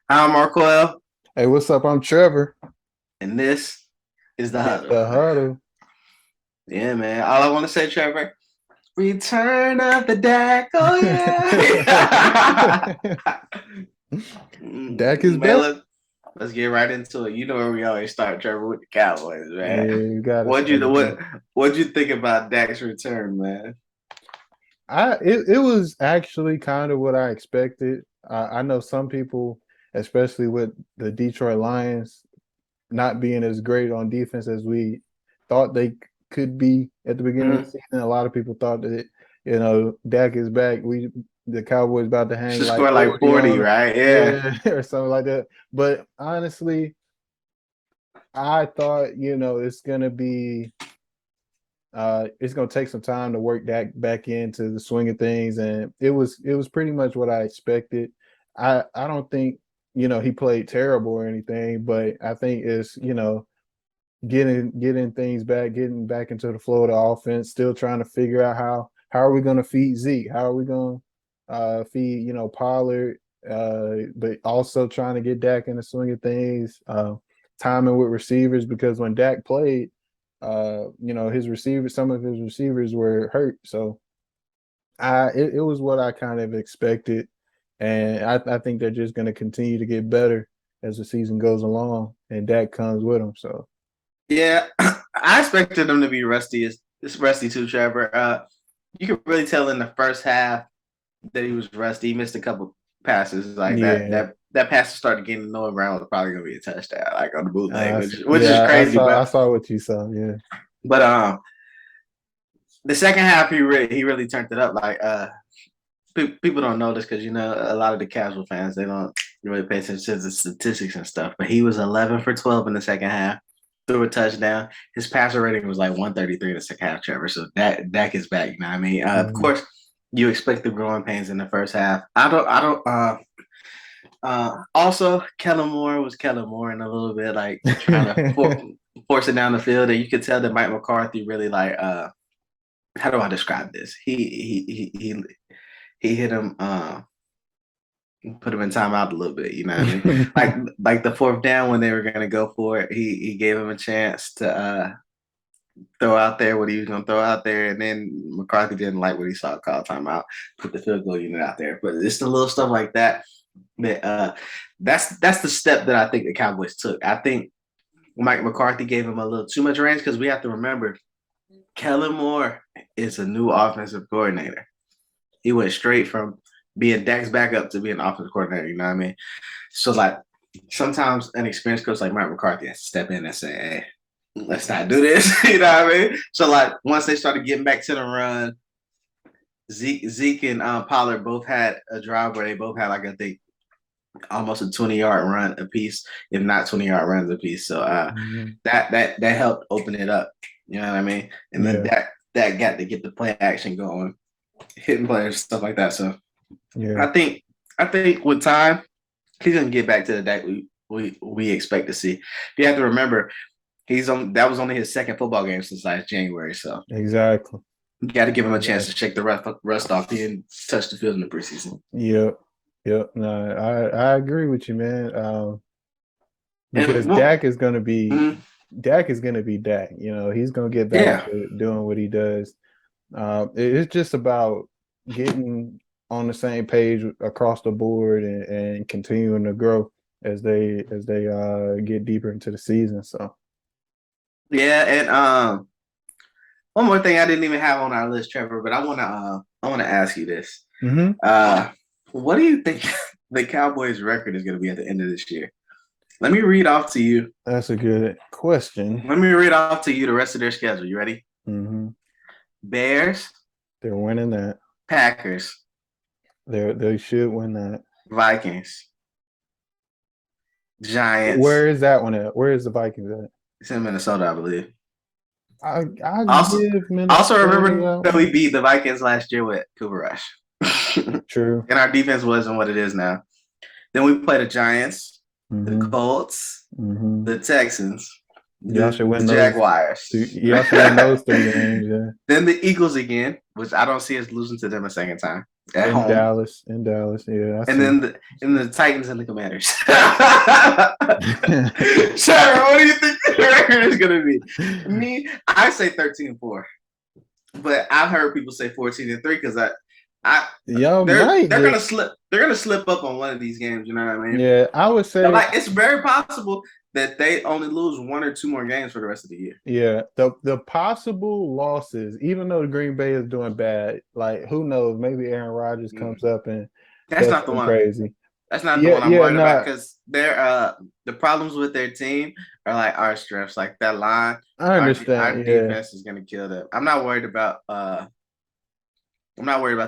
I'm Marcoel, Hey, what's up? I'm Trevor. and this is the It's Huddle. the Huddle. Yeah, man. All I want to say, Trevor, return of the deck. Oh, yeah. Dak is Man, back. let's get right into it. You know where we always start, Trevor, with the Cowboys, Yeah, man. you gotta What'd start you with what that. what'd you think about Dak's return, man? It was actually kind of what I expected. I know some people, especially with the Detroit Lions, not being as great on defense as we thought they could be at the beginning of the Mm-hmm. season. A lot of people thought that, Dak is back. The Cowboys about to hang Should like score like 40 on 40, them. right? Yeah. Yeah, or something like that. But honestly, I thought, it's gonna take some time to work that back into the swing of things, and it was pretty much what I expected. I don't think he played terrible or anything, but I think it's getting things back, getting back into the flow of the offense, still trying to figure out how are we gonna feed Zeke, how are we gonna feed Pollard, but also trying to get Dak in the swing of things, timing with receivers because when Dak played his receivers, some of his receivers were hurt. So it was what I kind of expected. And I think they're just going to continue to get better as the season goes along, and that comes with them. So Yeah. I expected them to be rusty. It's rusty too, Trevor. You could really tell in the first half that he was rusty. He missed a couple passes like that. yeah, That pass started getting Noah Brown was probably gonna be a touchdown, like on the bootleg, which is yeah, crazy. I But saw what you saw. Yeah, but the second half he really turned it up. Like people don't know this because a lot of the casual fans they don't really pay attention to the statistics and stuff. But he was 11 for 12 in the second half. Threw a touchdown. His passer rating was like 133 in the second half, Trevor. So Dak is back. You know what I mean? Of hmm course, you expect the growing pains in the first half. I don't. Also, Kellen Moore was Kellen Moore in a little bit, like trying to force it down the field, and you could tell that Mike McCarthy really like. How do I describe this? He hit him. Put him in timeout a little bit. You know what I mean? Like the fourth down when they were gonna go for it, he gave him a chance to throw out there what he was gonna throw out there, and then McCarthy didn't like what he saw, call timeout, put the field goal unit out there. But it's the little stuff like that that that's the step that I think the Cowboys took. I think Mike McCarthy gave him a little too much range because we have to remember Kellen Moore is a new offensive coordinator. He went straight from being Dak's backup to being offensive coordinator. You know what I mean? So like sometimes an experienced coach like Mike McCarthy has to step in and say, "Hey, let's not do this." You know what I mean? So like once they started getting back to the run, Zeke and Pollard both had a drive where they both had like I think almost a 20-yard run a piece, if not 20-yard runs a piece. So hmm that helped open it up. You know what I mean? And then yeah, that got to get the play action going, hitting players, stuff like that. So yeah. I think I think with time, he's gonna get back to the Dak we expect to see. You have to remember he's on that was only his second football game since last January. So Exactly, you got to give him a chance to exactly. shake the rust off. He didn't touch the field in the preseason. Yep, yep. No, I agree with you, man. Because And well, Dak is gonna be Dak. He's gonna get back yeah, to doing what he does. It's just about getting on the same page across the board and continuing to grow as they get deeper into the season. So yeah, and one more thing I didn't even have on our list, Trevor, but I wanna ask you this. hmm Uh, what do you think the Cowboys' record is gonna be at the end of this year? Let me read off to you. that's a good question. Let me read off to you the rest of their schedule. You ready? hmm Bears, They're winning that. Packers, They should win that. Vikings, Giants. Where is that one at? Where is the Vikings at? It's in Minnesota, I believe. I Also, give also Minnesota remember that that we one. beat the Vikings last year with Cooper Rush, True. and our defense wasn't what it is now. Then we play the Giants, the hmm Colts, hmm the Texans, Y'all should the win those. Jaguars. Y'all should win those three games. Yeah. Then the Eagles again, which I don't see us losing to them a second time. at In home. Dallas, in Dallas. Yeah, I And see. then the Titans and the Commanders. Trevor, what do you think the record is gonna be? Me, I say 13-4. But I've heard people say 14-3 because I Y'all they're might they're gonna just, slip they're gonna slip up on one of these games, you know what I mean? yeah, I would But say, like it's very possible that they only lose one or two more games for the rest of the year. yeah, the possible losses, even though Green Bay is doing bad, like who knows? Maybe Aaron Rodgers comes Mm. up and That's does not the something one. crazy. That's not the Yeah, one I'm yeah, worried about no, because they're the problems with their team are like our strengths, like that line. I Our understand. Yeah, defense is gonna kill them. I'm not worried about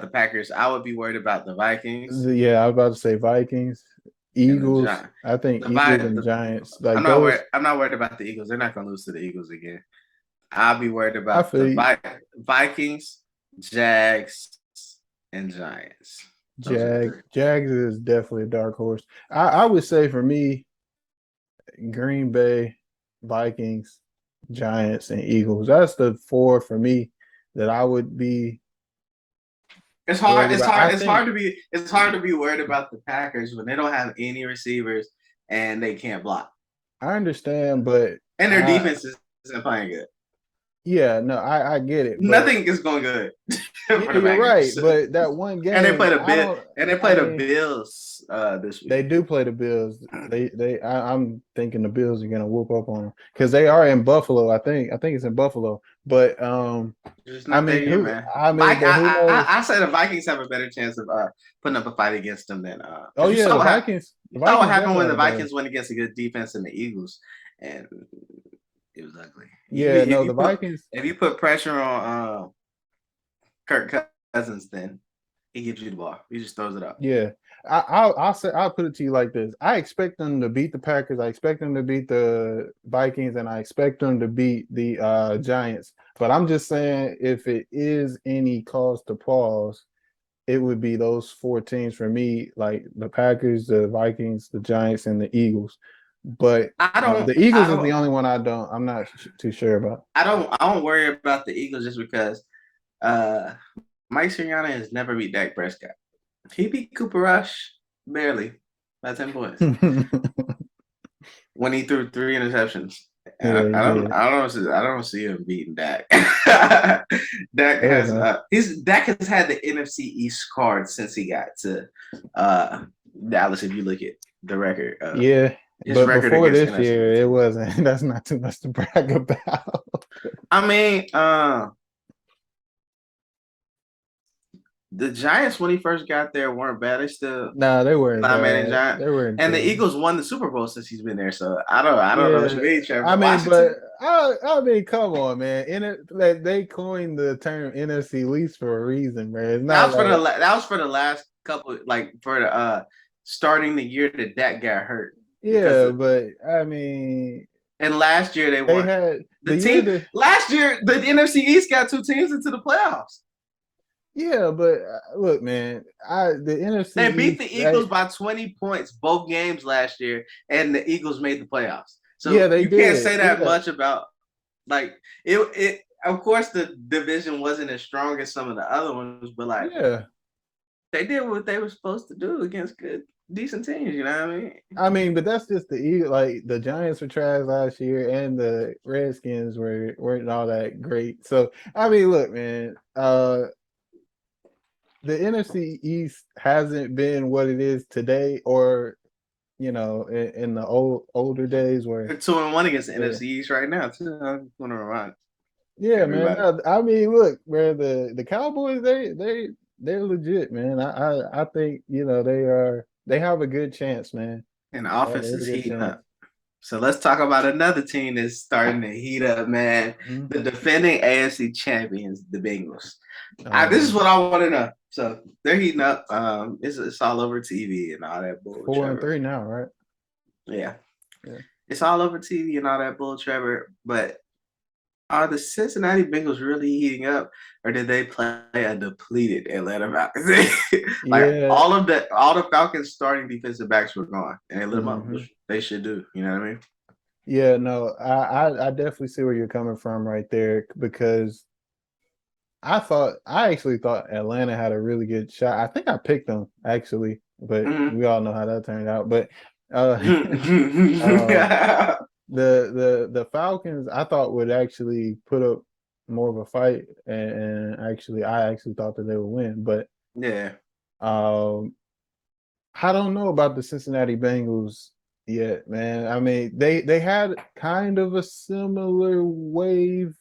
the Packers. I would be worried about the Vikings yeah, I was about to say Vikings, and the Eagles. Giants. I think The, Eagles Vi- and the Giants, like those. I'm not worried about the Eagles. They're not gonna lose to the Eagles again. I'll be worried I about feel the you. Vikings, Jags, and Giants. Those are the three. Jags is definitely a dark horse. I would say for me, Green Bay, Vikings, Giants, and Eagles. That's the four for me that I would be It's hard. worried about. I think, It's hard to be worried about the Packers when they don't have any receivers and they can't block, I understand, but and their I defense isn't playing good. yeah, no, I get it, but Nothing is going good yeah, for the you're right. Packers. But that one And they game, played a I bit. don't. And they I played the mean, Bills this week. they do play the Bills. I'm thinking the Bills are gonna whoop up on them because they are in Buffalo. I think it's in Buffalo. But It's not there yet, man. but who knows? I say the Vikings have a better chance of putting up a fight against them than Oh because yeah, you the saw what Vikings happened definitely when have the a better. Vikings went against a good defense in the Eagles, and it was ugly. Yeah, no, the Vikings. If you put pressure on Kirk Cousins, then he gives you the ball. He just throws it up. Yeah, I'll put it to you like this. I expect them to beat the Packers. I expect them to beat the Vikings, and I expect them to beat the Giants. But I'm just saying, if it is any cause to pause, it would be those four teams for me, like the Packers, the Vikings, the Giants, and the Eagles. But the Eagles is the only one I'm not too sure about. I don't worry about the Eagles just because uh, Mike Sirianni has never beat Dak Prescott. He beat Cooper Rush barely by 10 points when he threw three interceptions. And Yeah, he did. I don't see him beating Dak. Dak Fair enough. Dak has had the NFC East card since he got to Dallas. If you look at the record, Yeah, his but record before against this NFC year, it teams. wasn't. That's not too much to brag about. I mean, the Giants when he first got there weren't bad. They still Nah, they weren't Eli Manning bad. Giant. They weren't And the terrible. Eagles won the Super Bowl since he's been there. So I don't know what you Yeah, mean, Trevor. I mean, but Washington. I mean, come on, man. Like, they coined the term NFC least for a reason, man. It's not like That was for the last couple like for the starting the year that got hurt because yeah, but I mean, and last year they they won. had the The year team that last year the NFC East got two teams into the playoffs. yeah, but look, man, I the NFC They beat East, the Eagles by 20 points both games last year, and the Eagles made the playoffs. yeah, So they you can't did, say that yeah, much about like it of course the division wasn't as strong as some of the other ones, but like yeah. they did what they were supposed to do against good decent teams, you know what I mean? I mean, but that's just the Eagle. Like the Giants were trash last year, and the Redskins weren't all that great. So I mean, look, man, the NFC East hasn't been what it is today, or in the older days where, They're 2-1 against the yeah, NFC East right now, too. I want to remind yeah, man. everybody. No, I mean, look, where the Cowboys, they're legit, man. I think they have a good chance, man. And the They offense have a is good heating chance. up. So let's talk about another team that's starting to heat up, man. Mhm. The defending AFC champions, the Bengals. Oh This is man, what I want to know. So they're heating up. It's all over TV and all that bull, four and Trevor. three now, right? Yeah, Yeah. it's all over TV and all that bull, Trevor. But are the Cincinnati Bengals really heating up, or did they play a depleted Atlanta Falcons? Like Yeah. all the Falcons starting defensive backs were gone, and they lit them up, Hmm. which they should do. You know what I mean? Yeah, no, I definitely see where you're coming from right there because I actually thought Atlanta had a really good shot. I think I picked them actually, but Mhm. we all know how that turned out. But uh, uh, the Falcons I thought would actually put up more of a fight, and actually I actually thought that they would win. But Yeah, um, I don't know about the Cincinnati Bengals yet, man. I mean, they had kind of a similar wave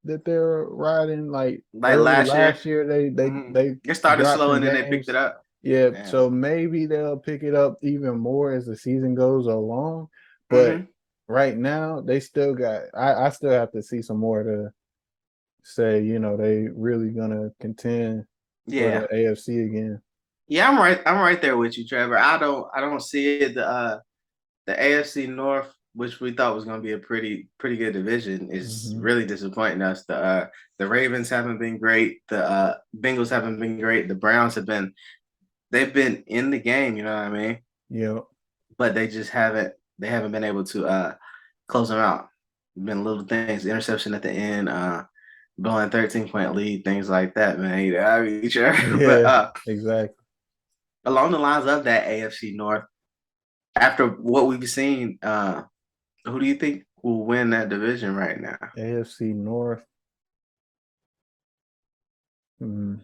that they're riding. Like like early last year. last year, they they Hmm. they It started dropped slow some and then they picked it games. up. Yeah, Yeah. so maybe they'll pick it up even more as the season goes along. But Hmm. right now, they still got. I still have to see some more to say. They really gonna contend for the Yeah. AFC again. Yeah, I'm right. I'm right there with you, Trevor. I don't see it. The AFC North, which we thought was going to be a pretty good division, is Hmm. really disappointing us. The Ravens haven't been great. The Bengals haven't been great. The Browns they've been in the game. You know what I mean? Yeah. But they haven't been able to close them out. Been little things, interception at the end, blowing 13-point lead, things like that, man. I mean, sure. But Yeah, exactly. along the lines of that AFC North, after what we've seen, who do you think will win that division right now? AFC North. Hmm.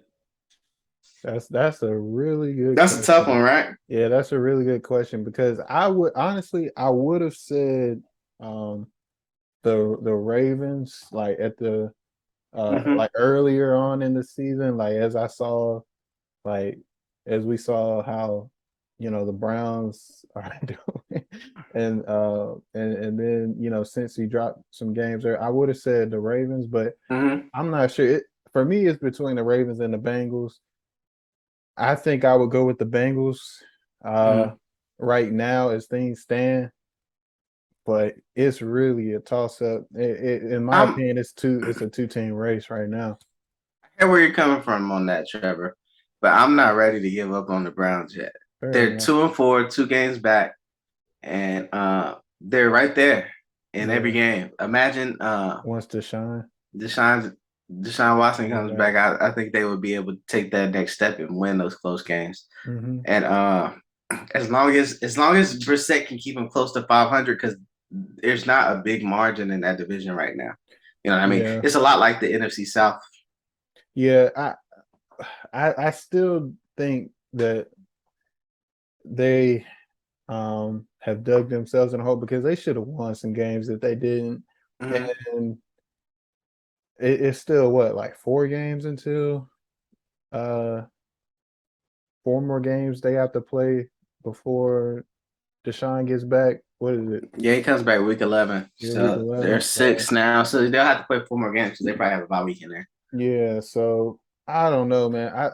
That's a really good That's a tough question. one, right? Yeah, that's a really good question because I would have said um the Ravens like at the Hmm. like earlier on in the season, like like as we saw how the Browns are doing, and then since he dropped some games there, I would have said the Ravens, but Hmm. I'm not sure. For me, it's between the Ravens and the Bengals. I think I would go with the Bengals uh, Hmm. right now as things stand, but it's really a toss up. In my I'm opinion, it's a two-team race right now. I get where you're coming from on that, Trevor, but I'm not ready to give up on the Browns yet. Fair They're enough. 2-4, 2 games back, and they're right there in every Yeah, game. Imagine wants to shine. Deshaun Deshaun Watson comes Exactly. back. I think they would be able to take that next step and win those close games. Hmm. And as long as Brissett can keep him close to 500, because there's not a big margin in that division right now. You know what I mean? Yeah, It's a lot like the NFC South. yeah. I still think that they have dug themselves in a hole because they should have won some games that they didn't, Hmm. and it's still what, like 4 games until uh 4 more games they have to play before Deshaun gets back. What is it? Yeah, he comes back week 11, Yeah, week so 11. they're So 6 now. So they'll have to play 4 more games because they probably have a bye week in there. yeah, so I don't know, man. I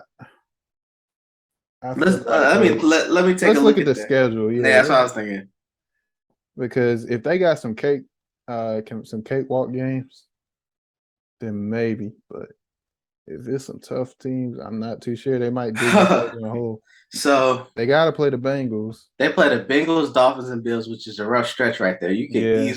Let's feel like let me take a let's look look at at the that. schedule. Yeah, Yeah, that's what I was thinking. because if they got some cakewalk games, then maybe. But if it's some tough teams, I'm not too sure. They might dig themselves in a hole. So They got to play the Bengals. they play the Bengals, Dolphins, and Bills, which is a rough stretch right there. Yeah,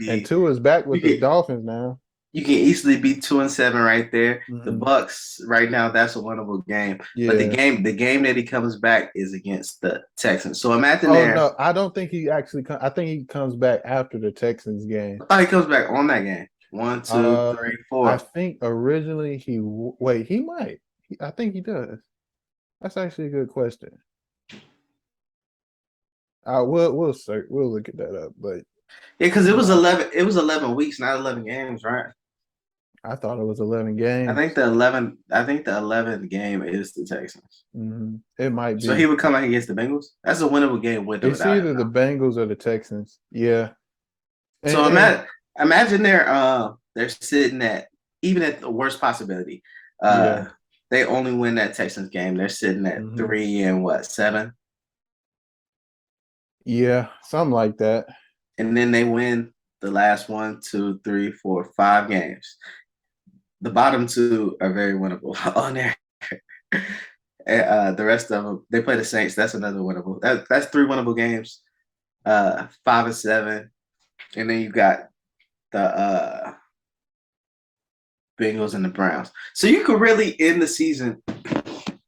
and Tua is back You with the could Dolphins now. you can easily be 2-7 right there. The Hmm. Bucks right now, that's a winnable game. But the Yeah. game the game that he comes back is against the Texans. So imagine Oh there. no, I don't think he actually. I think he comes back after the Texans game. I thought he comes back on that game. One, two, Uh, three, I four. think originally wait. He might. I think he does. That's actually a good question. We'll look at that up. But Yeah, because he it was might. 11. It was 11 weeks, not 11 games, right? I thought it was 11 I think games. the 11. I think the 11th game is the Texans. It might So he be. would come out against the Bengals. That's a winnable game with or It's without him, either the though. Bengals or the Texans. Yeah, So and imagine they're sitting at, even at the worst possibility. yeah, Uh they only win that Texans game. They're sitting at hmm 3 and 7? yeah, something like that. And then they win the last 1, 2, 3, 4, 5 games. The bottom two are very winnable on there. And, the rest of them, they play the Saints. That's another winnable. That's 3 winnable games. 5 and 7, and then you got the Bengals, and the Browns. So you could really end the season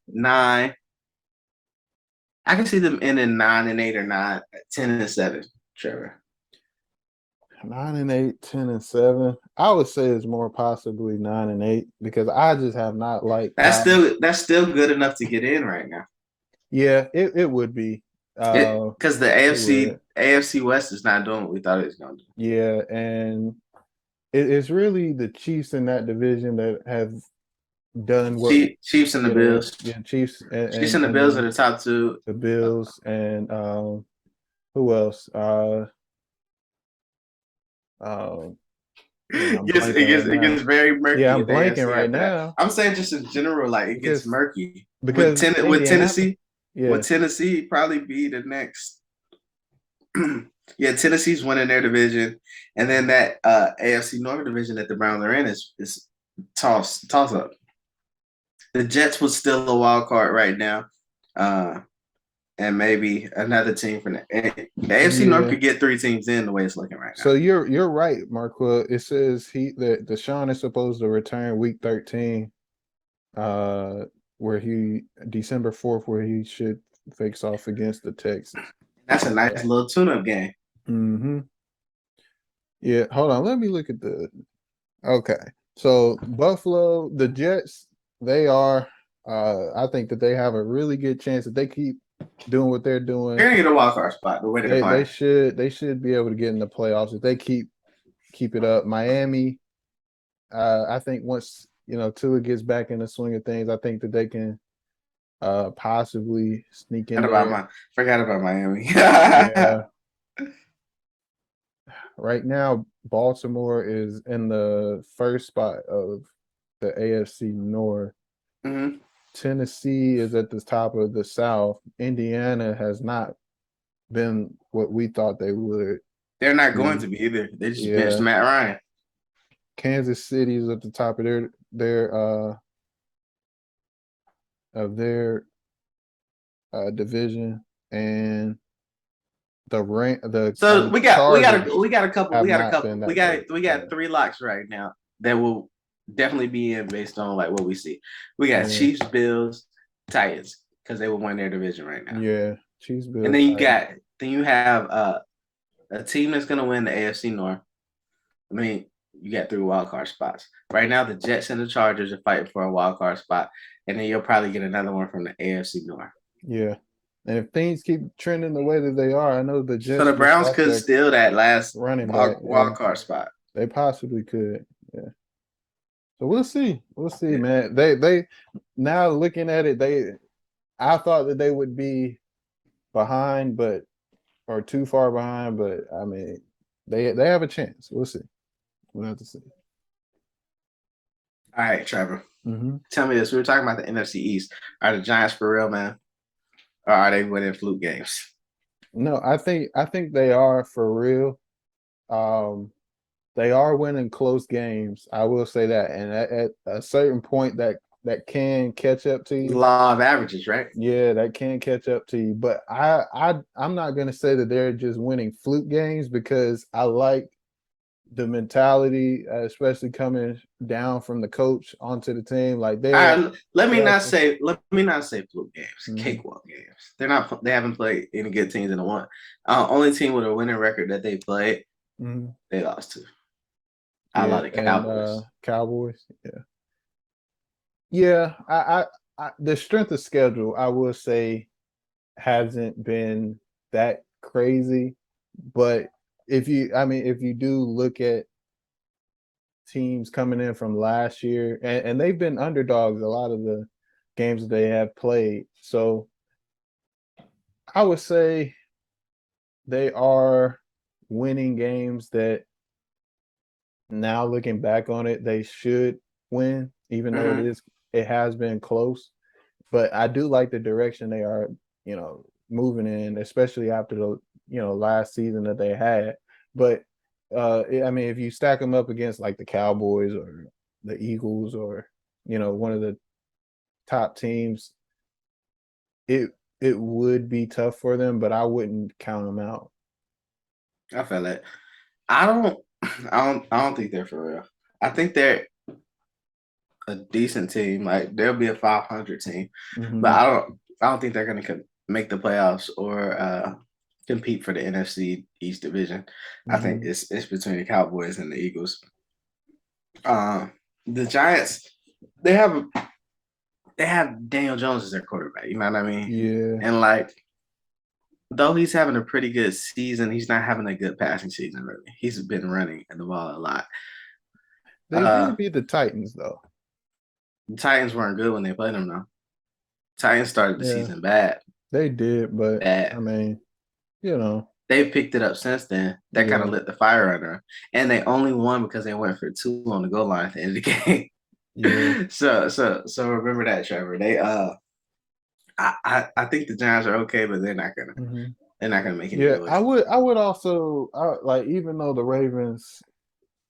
9. I can see them ending 9-8 or 10-7. Trevor. 9-8, 10-7. I would say it's more possibly 9-8 because I just have not liked how. That's still good enough to get in right now. Yeah, it would be. Because the It would. AFC West is not doing what we thought it was going to do. Yeah, and it's really the Chiefs in that division that have done what Chiefs and the Bills. Chiefs Chiefs and the and Bills are then the top two. the Bills and who else? Man, I'm Yes, blanking right it now. gets very Yeah, murky I'm in the blanking AFC right after that. now I'm saying just in general, like it gets because murky. because With Indianapolis. Tennessee, Yeah, probably be the next. Yeah, Tennessee's winning their division, and then that AFC North division that the Browns are in is toss up. The Jets was still a wild card right now, and maybe another team from the AFC North yeah. could get 3 teams in the way it's looking right now. So you're right, Marquel. It says that Deshaun is supposed to return week 13, where he December 4th, where he should face off against the Texans. That's a nice little tune-up game. Mm-hmm. Yeah, hold on. Let me look at the. Okay, so Buffalo, the Jets, they are. I think that they have a really good chance if they keep doing what they're doing. They're gonna get a wild card spot the way they're playing. They should be able to get in the playoffs if they keep it up. Miami, I think once Tua gets back in the swing of things, I think that they can possibly sneak in there. Forgot about Miami. Yeah. Right now, Baltimore is in the first spot of the AFC North. Mm-hmm. Tennessee is at the top of the South. Indiana has not been what we thought they would. They're not going to be either. They just benched Yeah. Matt Ryan. Kansas City is at the top of their division, and the So Chargers we got a couple have not been that great. we got 3 locks right now that will definitely be in based on like what we see. We got Chiefs, Bills, Titans because they will win their division right now. Yeah, Chiefs, Bills. And then you have a team that's gonna win the AFC North. I mean, you got 3 wild card spots right now. The Jets and the Chargers are fighting for a wild card spot, and then you'll probably get another one from the AFC North. Yeah. And if things keep trending the way that they are, I know the Jets. So the Browns could steal that last running back wild card spot. They possibly could. Yeah. So we'll see. We'll see, man. They now looking at it, I thought that they would be behind, or too far behind, but I mean, they have a chance. We'll see. We'll have to see. All right, Trevor. Mm-hmm. Tell me this. We were talking about the NFC East. Are the Giants for real, man? Or are they winning fluke games? No, I think they are for real. They are winning close games. I will say that, and at a certain point, that can catch up to you. Law of averages, right? Yeah, that can catch up to you. But I'm not gonna say that they're just winning fluke games because I like the mentality, especially coming down from the coach onto the team. Like let me not say fluke games, cakewalk games. They haven't played any good teams in the one. Only team with a winning record that they played, they lost to. I like the Cowboys. Cowboys, yeah. Yeah, the strength of schedule, I will say, hasn't been that crazy. But if you do look at teams coming in from last year, and they've been underdogs a lot of the games that they have played. So I would say they are winning games that now looking back on it, they should win, even though it has been close. But I do like the direction they are, moving in, especially after the last season that they had. But I mean, if you stack them up against like the Cowboys or the Eagles or one of the top teams, it would be tough for them. But I wouldn't count them out. I feel it. I don't think they're for real. I think they're a decent team. Like they'll be a 500 team, but Hmm. I don't think they're going to make the playoffs or compete for the NFC East division. I think Hmm. it's between the Cowboys and the Eagles. Um, the Giants, they have they have Daniel Jones as their quarterback. You know what I mean? Yeah, And like, though he's having a pretty good season, he's not having a good passing season. Really, he's been running the ball a lot. they Uh, did beat the Titans though. the Titans weren't good when they played them though. Titans started the Yeah, season bad, they did, but I bad. mean, you know, They've picked it up since then. That kind of yeah, lit the fire under them, and they only won because they went for two on the goal line at the end of the yeah. game. So remember that, Trevor. I think the Giants are okay, but Hmm. they're not gonna make any Yeah, noise. I would also like even though the Ravens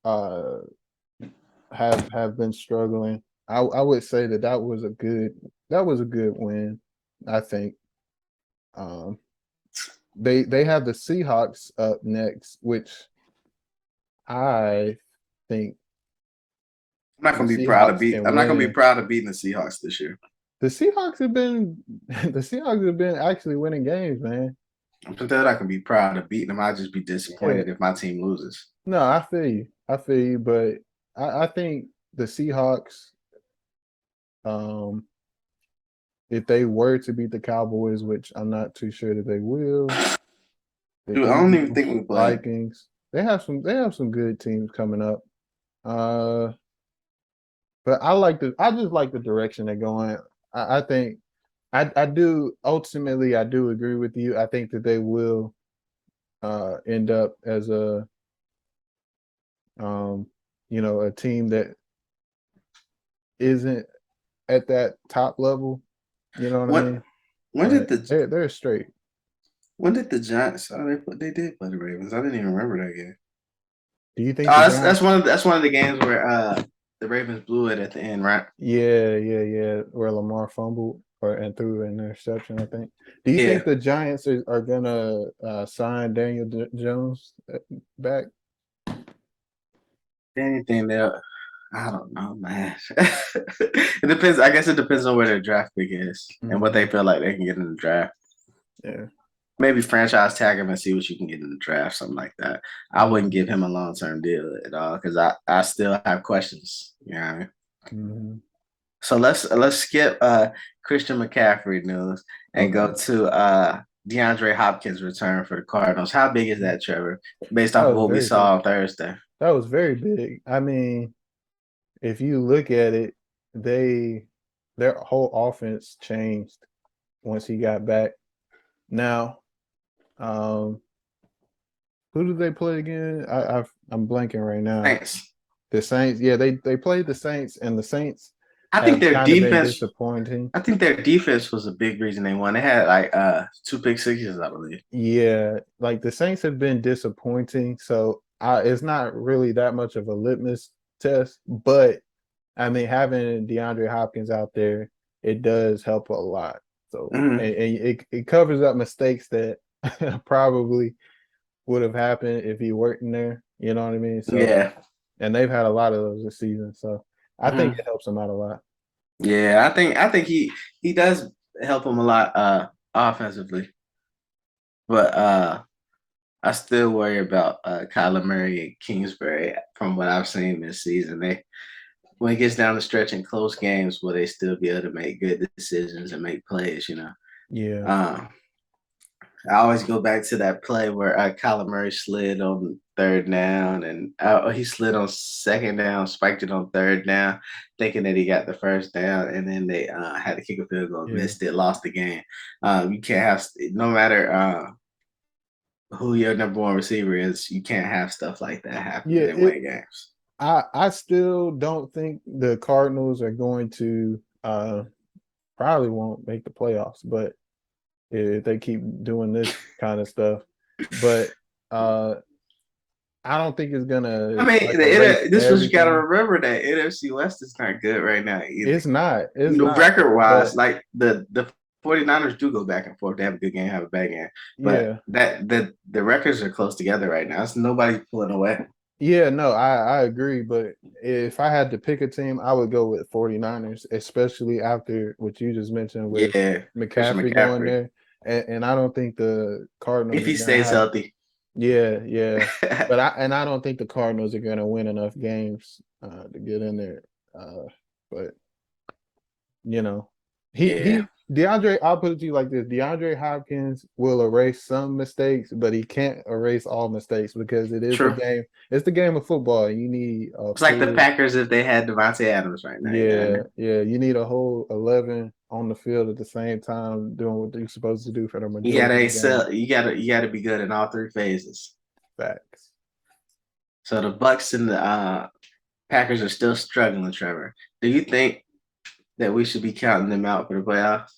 uh have been struggling, I would say that that was a good win. I think um they have the Seahawks up next, which I think the Seahawks can I'm not gonna be win. proud of beating the Seahawks this year. The Seahawks have been the Seahawks have been actually winning games, man. I'm not gonna be proud of beating them. I'll just be Yeah, disappointed if my team loses. no, I feel you. I feel you, but I think the Seahawks, um, if they were to beat the Cowboys, which I'm not too sure that they will, the Dude, I don't even think Eagles, we play them. Vikings, they have some good teams coming up. Uh, but I just like the direction they're going. I think I do ultimately I do agree with you. I think that they will end up as a um a team that isn't at that top level. You know what I When mean? when did But the they're straight. when did the Giants? Oh, they did play the Ravens. I didn't even remember that game. Do you think the Oh, Giants? that's one of the games where the Ravens blew it at the end, right? Yeah, yeah, yeah. Where Lamar fumbled or and threw an interception, I think. Do you think Yeah. the Giants are gonna sign Daniel Jones back? Anything there, I don't know, man. It depends. I guess it depends on where their draft pick is and what they Hmm. feel like they can get in the draft. Yeah. Maybe franchise tag him and see what you can get in the draft, something like that. I wouldn't Hmm. give him a long term deal at all because I still have questions. You know what I mean? Hmm. So let's skip Christian McCaffrey news and Okay. go to DeAndre Hopkins return for the Cardinals. How big is that, Trevor? Based That off of was what we very saw big. on Thursday. That was very big. I mean, if you look at it, they their whole offense changed once he got back. Now, um, who did they play again? I'm blanking right now. Thanks. The Saints, yeah, they played the Saints, and the Saints I think have their kind of been defense disappointing. I think their defense was a big reason they won. They had like two pick sixes, I believe. Yeah, like the Saints have been disappointing, so it's not really that much of a litmus test. But I mean, having DeAndre Hopkins out there, it does help a lot. So, Mm-hmm. and it covers up mistakes that probably would have happened if he weren't in there. You know what I mean? So, Yeah. and they've had a lot of those this season. So, I think Mm-hmm. it helps them out a lot. Yeah, I think he does help them a lot offensively. But I still worry about Kyler Murray and Kingsbury from what I've seen this season. They when it gets down the stretch in close games, will they still be able to make good decisions and make plays, you know? Yeah, Um, I always go back to that play where Kyler Murray slid on third down, and he slid on second down, spiked it on third down, thinking that he got the first down, and then they had to kick a field goal, yeah, missed it, lost the game. You can't have no matter who your number one receiver is, you can't have stuff like that happen yeah. and win games. I still don't think the Cardinals are going to probably won't make the playoffs, but if they keep doing this kind of stuff. But uh I don't think it's I gonna mean, like erase this was you got to everything. remember that NFC West is not good right now either. It's not. It's You know, not. record wise, But like the 49ers do go back and forth. They have a good game, have a bad game. But yeah, the records are close together right now. It's nobody pulling away. Yeah, no, I agree. But if I had to pick a team, I would go with 49ers, especially after what you just mentioned with Yeah, Christian McCaffrey going McCaffrey. there. And I don't think the If Cardinals are he gonna stays have, healthy. yeah, yeah. But I don't think the Cardinals are gonna win enough games to get in there. But you know, Yeah, DeAndre, I'll put it to you like this: DeAndre Hopkins will erase some mistakes, but he can't erase all mistakes because it is the true. game. It's the game of football. You need a It's like the full, Packers if they had Devontae Adams right now. You know what I yeah, mean? yeah. You need a whole 11 on the field at the same time doing what you're supposed to do for the You gotta majority of the game. excel. You gotta be good in all three phases. Facts. So the Bucks and the Packers are still struggling, Trevor. Do you think that we should be counting them out for the playoffs,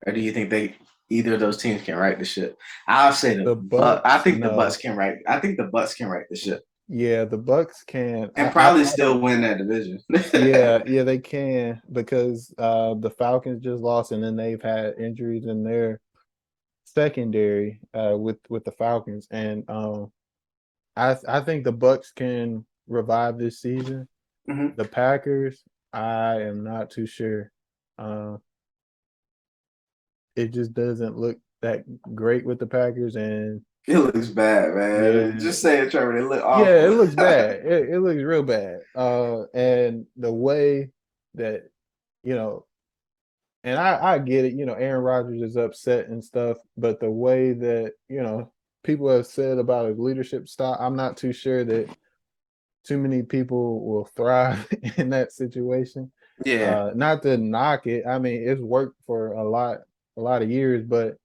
or do you think they either of those teams can right the ship? I'll say The I Bucks, think the Bucks no. can right. I think the Bucks can right the ship Yeah, the Bucks can. and probably I still don't. win that division. Yeah, yeah, they can because the Falcons just lost, and then they've had injuries in their secondary with the Falcons, and I think the Bucks can revive this season. Mhm. The Packers, I am not too sure. Uh, it just doesn't look that great with the Packers, and It looks bad, man. yeah, Just say it, Trevor. They look yeah, it awful. looks bad. It looks real bad. And the way that you know and I get it, Aaron Rodgers is upset and stuff, but the way that, people have said about his leadership style, I'm not too sure that too many people will thrive in that situation. Yeah, Not to knock it. I mean, it's worked for a lot of years, but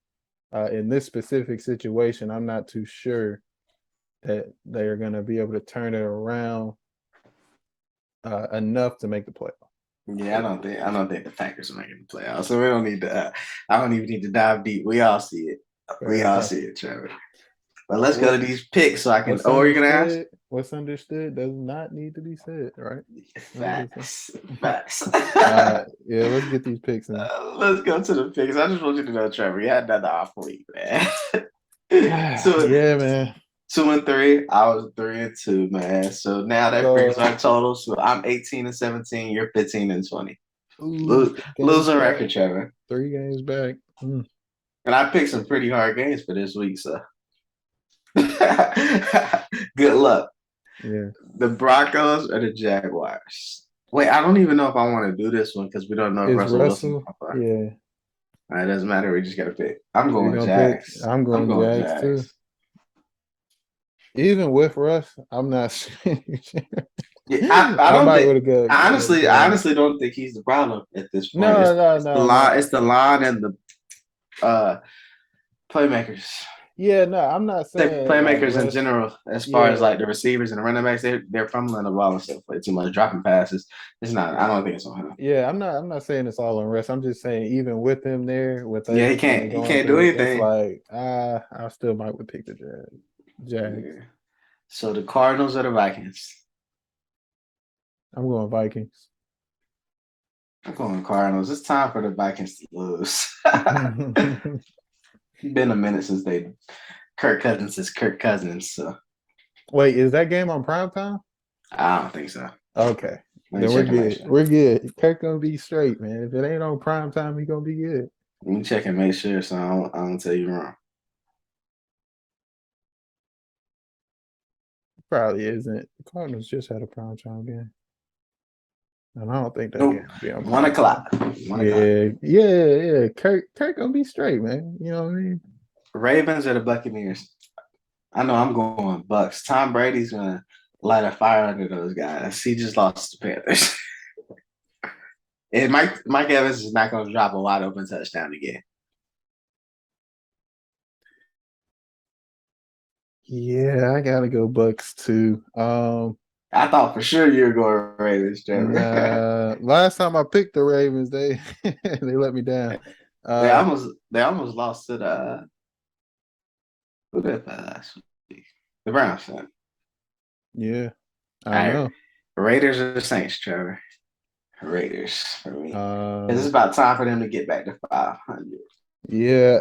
in this specific situation, I'm not too sure that they're going to be able to turn it around enough to make the playoff. yeah. I don't think the Packers are making the playoffs. So we don't need to. I don't even need to dive deep. We all see it. We Fair all enough. see it, Trevor. But let's go What to these picks so I can. What's Oh, are you gonna ask? understood, what's understood does not need to be said, right? I'm just Facts, saying. facts. Yeah, let's get these picks in. Let's go to the picks. I just want you to know, Trevor, you had another off week, man. so Yeah, man. 2-3. I was 3-2, man. So now that brings So, our total. So I'm 18-17. You're 15-20. ooh, 3 games Losing back. record, Trevor. 3 games back. And I picked some pretty hard games for this week, so good luck. Yeah. The Broncos or the Jaguars? Wait, I don't even know if I want to do this one because we don't know if Is Russell Wilson's Russell? going to play. Yeah. All right, it doesn't matter. We just got to pick. I'm You're going gonna pick. Jags. I'm I'm going going Jags too. Jags. Even with Russ, I'm not sure. Yeah, I I don't might think. would have got I Jags. honestly don't think he's the problem at this point. No, no, It's the no, line. no. It's the line and the uh, playmakers. Yeah, no, I'm not The saying like playmakers in Russ. general, as far as Yeah, like the receivers and the running backs, they're fumbling the ball and stuff, play too much, dropping passes. It's not. I don't think it's on him. yeah, I'm not saying it's all on rest. I'm just saying even with him there, with Yeah, everything they're he going can't do through, it's anything. like I still might would pick the Jags. Yeah. So the Cardinals or the Vikings? I'm going Vikings. I'm going Cardinals. It's time for the Vikings to lose. Been a minute since they Kirk Cousins is Kirk Cousins, so Wait, is that game on prime time? I don't think so. Okay, Let me then we're check and make good. sure. We're good. Kirk gonna be straight, man. If it ain't on prime time, he gonna be good. Let me check and make sure so I don't tell you wrong. Probably isn't. The Cardinals just had a prime time game, and I don't think that game Nope. will be on One prime time. o'clock. 1 o'clock. Yeah, yeah, yeah. Kirk gonna be straight, man. You know what I mean? Ravens or the Buccaneers? I know I'm going Bucks. Tom Brady's gonna light a fire under those guys. He just lost the Panthers. And Mike Evans is not gonna drop a wide open touchdown again. Yeah, I gotta go Bucks too. I thought for sure you were going Ravens, Trevor. Nah. Last time I picked the Ravens, they they let me down. Uh, They almost lost to the who did that last week? The Browns. Son. yeah, I All right, know. Raiders or the Saints, Trevor? Raiders for me. Because Uh, it's about time for them to get back to 500. Yeah,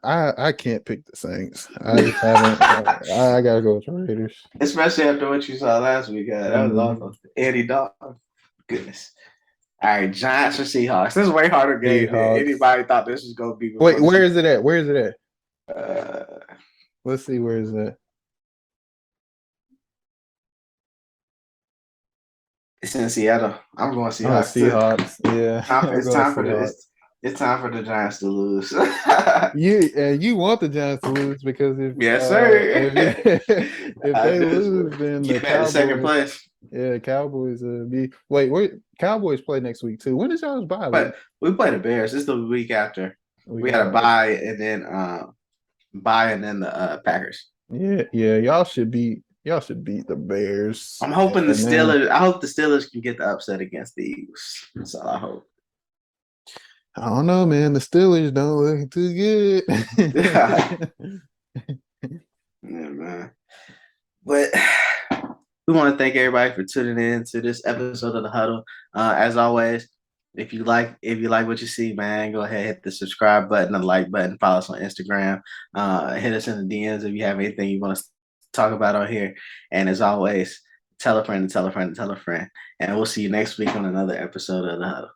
I can't pick the Saints. I just haven't. I gotta go with the Raiders. Especially after what you saw last week. That was Mm, awful. Andy Dalton. Goodness. All right, Giants or Seahawks. This is a way harder game than Seahawks. anybody thought this was going to be before Wait, the where season. is it at? Where is it at? Uh, Let's see. Where is it? it's in Seattle. I'm going Oh, Seahawks too. Seahawks. Yeah, I'm It's going time for Seahawks. it's time for the Giants to lose. You want the Giants to lose because Yes, sir. if I they do. lose, then the Get back to second Cowboys. place. Yeah, Cowboys be wait, wait, Cowboys play next week too. When is y'all's bye week? But we play the Bears. This is the week after. Week We had a after. bye and then the Packers. Yeah, yeah, y'all should beat the Bears. I'm hoping the And then Steelers. I hope the Steelers can get the upset against the Eagles. That's all I hope. I don't know, man. The Steelers don't look too Yeah, good. man. But we want to thank everybody for tuning in to this episode of the Huddle. As always, if you like what you see, man, go ahead, hit the subscribe button, the like button, follow us on Instagram, hit us in the DMs if you have anything you want to talk about on here. And as always, tell a friend and tell a friend and tell a friend. And we'll see you next week on another episode of the Huddle.